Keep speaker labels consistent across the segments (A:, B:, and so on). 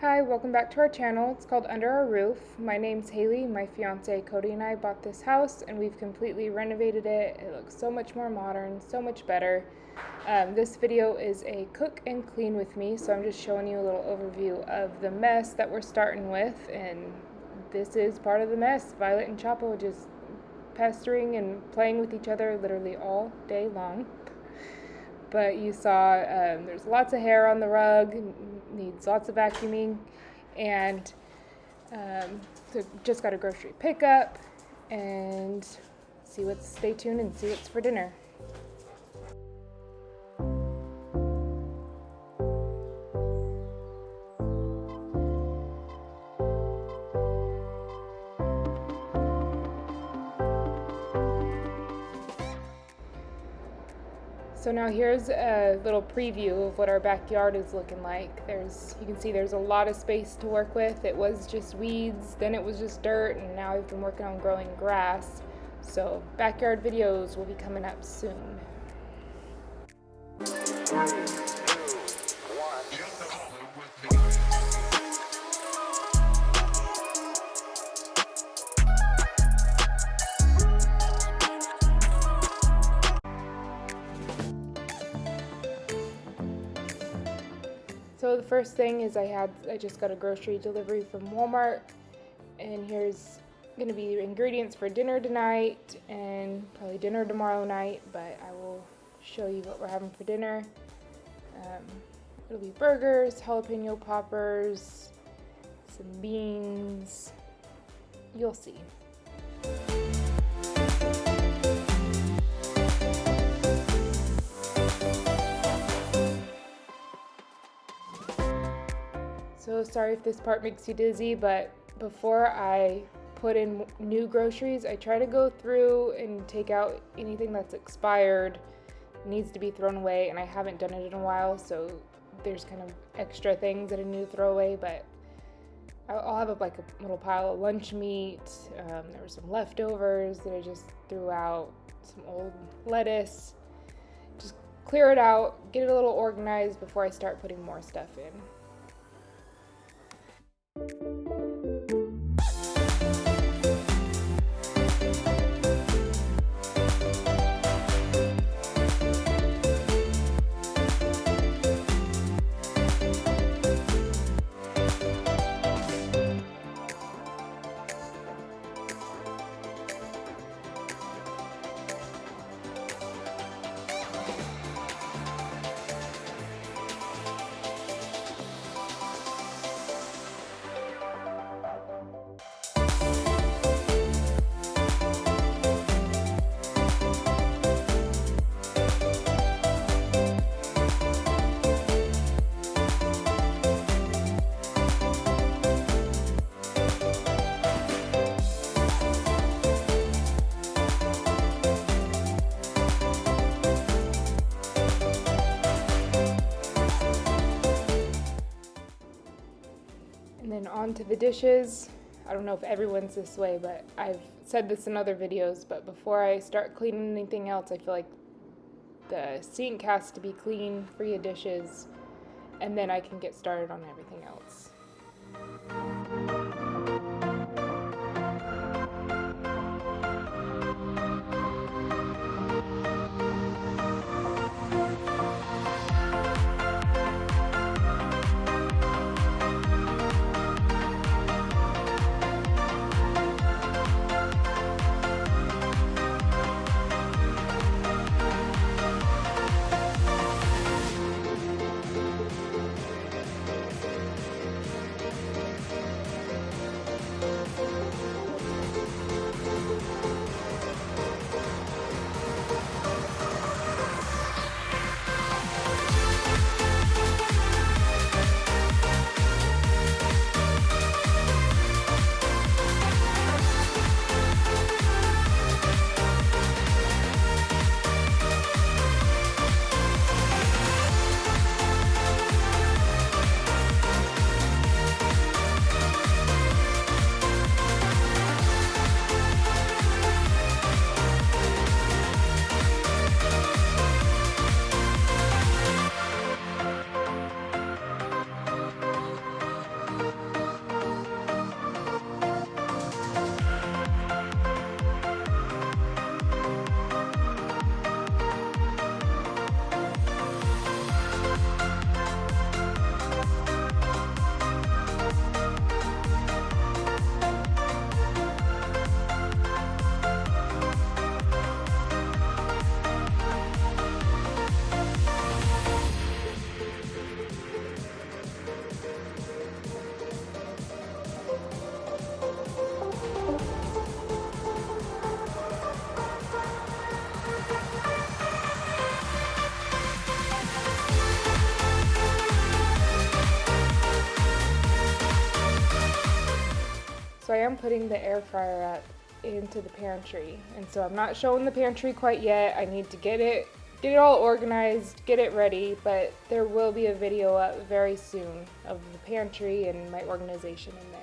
A: Hi, welcome back to our channel. It's called Under Our Roof. My name's Haley. My fiance Cody and I bought this house and we've completely renovated it. It looks so much more modern, so much better. This video is a cook and clean with me, so I'm just showing you a little overview of the mess that we're starting with, and this is part of the mess. Violet and Chapo just pestering and playing with each other literally all day long. But you saw there's lots of hair on the rug, needs lots of vacuuming, and so just got a grocery pickup, and stay tuned and see what's for dinner. So now here's a little preview of what our backyard is looking like. You can see there's a lot of space to work with. It was just weeds, then it was just dirt, and now I've been working on growing grass. So backyard videos will be coming up soon. So the first thing is I just got a grocery delivery from Walmart, and here's gonna be the ingredients for dinner tonight and probably dinner tomorrow night, but I will show you what we're having for dinner. It'll be burgers, jalapeno poppers, some beans, you'll see. So sorry if this part makes you dizzy, but before I put in new groceries, I try to go through and take out anything that's expired, needs to be thrown away, and I haven't done it in a while, so there's kind of extra things that I need to throw away, but I'll have a little pile of lunch meat. There were some leftovers that I just threw out, some old lettuce. Just clear it out, get it a little organized before I start putting more stuff in. And then on to the dishes. I don't know if everyone's this way, but I've said this in other videos, but before I start cleaning anything else, I feel like the sink has to be clean, free of dishes, and then I can get started on everything else. So I am putting the air fryer up into the pantry, and so I'm not showing the pantry quite yet. I need to get it all organized, get it ready, but there will be a video up very soon of the pantry and my organization in there.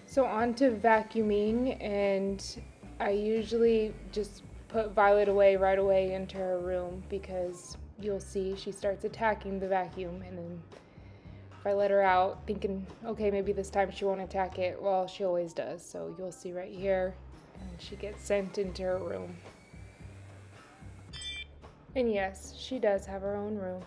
A: So on to vacuuming, and I usually just put Violet away right away into her room because you'll see she starts attacking the vacuum, and then if I let her out thinking, okay, maybe this time she won't attack it, well, she always does. So you'll see right here, and she gets sent into her room. And yes, she does have her own room.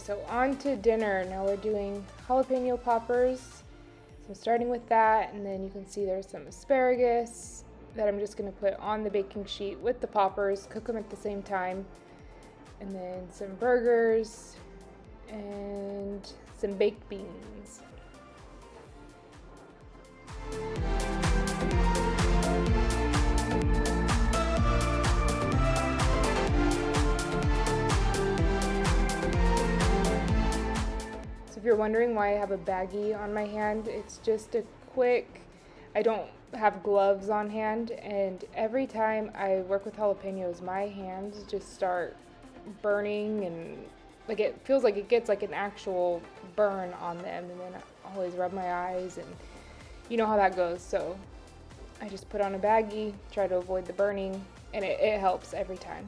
A: so on to dinner. Now we're doing jalapeno poppers. So I'm starting with that, and then you can see there's some asparagus that I'm just gonna put on the baking sheet with the poppers, cook them at the same time. And then some burgers and some baked beans. If you're wondering why I have a baggie on my hand, it's just a quick, I don't have gloves on hand, and every time I work with jalapenos, my hands just start burning, and like it feels like it gets like an actual burn on them, and then I always rub my eyes, and you know how that goes. So I just put on a baggie, try to avoid the burning, and it helps every time.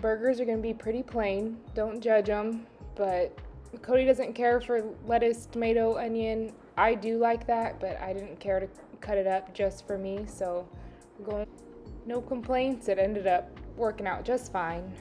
A: burgers are going to be pretty plain. Don't judge them, but Cody doesn't care for lettuce, tomato, onion. I do like that, but I didn't care to cut it up just for me, so we're going. No complaints, it ended up working out just fine.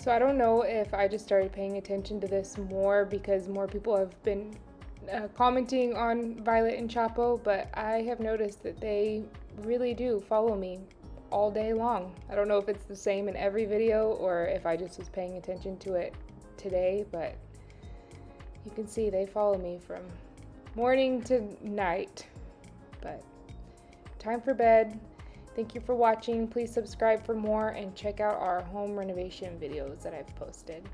A: So I don't know if I just started paying attention to this more because more people have been commenting on Violet and Chapo, but I have noticed that they really do follow me all day long. I don't know if it's the same in every video or if I just was paying attention to it today, but you can see they follow me from morning to night. But time for bed. Thank you for watching. Please subscribe for more and check out our home renovation videos that I've posted.